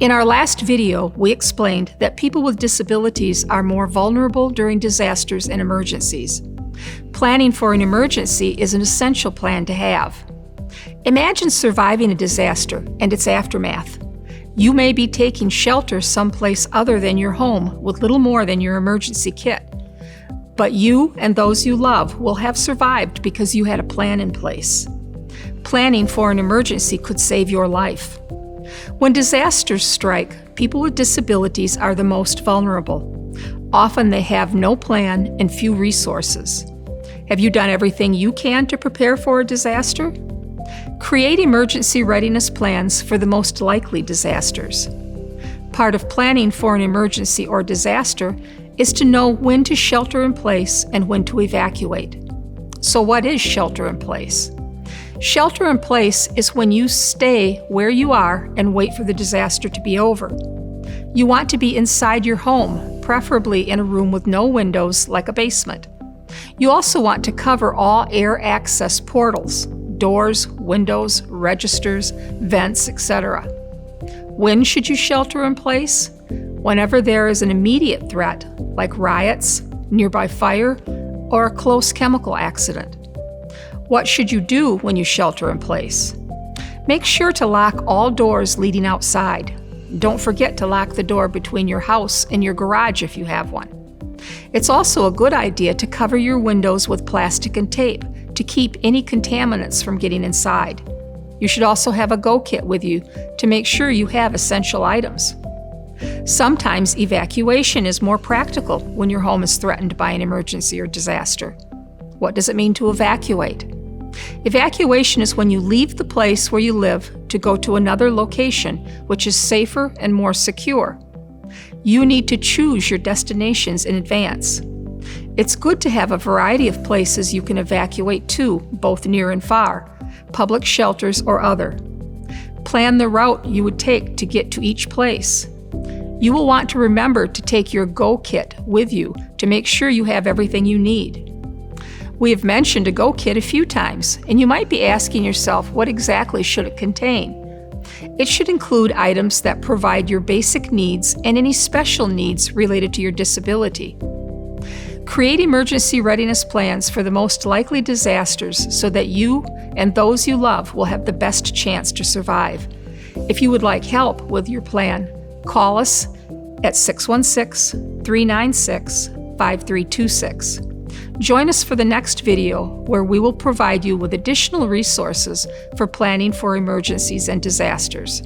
In our last video, we explained that people with disabilities are more vulnerable during disasters and emergencies. Planning for an emergency is an essential plan to have. Imagine surviving a disaster and its aftermath. You may be taking shelter someplace other than your home with little more than your emergency kit. But you and those you love will have survived because you had a plan in place. Planning for an emergency could save your life. When disasters strike, people with disabilities are the most vulnerable. Often they have no plan and few resources. Have you done everything you can to prepare for a disaster? Create emergency readiness plans for the most likely disasters. Part of planning for an emergency or disaster is to know when to shelter in place and when to evacuate. So what is shelter in place? Shelter in place is when you stay where you are and wait for the disaster to be over. You want to be inside your home, preferably in a room with no windows like a basement. You also want to cover all air access portals, doors, windows, registers, vents, etc. When should you shelter in place? Whenever there is an immediate threat, like riots, nearby fire, or a close chemical accident. What should you do when you shelter in place? Make sure to lock all doors leading outside. Don't forget to lock the door between your house and your garage if you have one. It's also a good idea to cover your windows with plastic and tape to keep any contaminants from getting inside. You should also have a go kit with you to make sure you have essential items. Sometimes evacuation is more practical when your home is threatened by an emergency or disaster. What does it mean to evacuate? Evacuation is when you leave the place where you live to go to another location, which is safer and more secure. You need to choose your destinations in advance. It's good to have a variety of places you can evacuate to, both near and far, public shelters or other. Plan the route you would take to get to each place. You will want to remember to take your go kit with you to make sure you have everything you need. We have mentioned a go kit a few times, and you might be asking yourself, what exactly should it contain? It should include items that provide your basic needs and any special needs related to your disability. Create emergency readiness plans for the most likely disasters so that you and those you love will have the best chance to survive. If you would like help with your plan, call us at 616-396-5326. Join us for the next video where we will provide you with additional resources for planning for emergencies and disasters.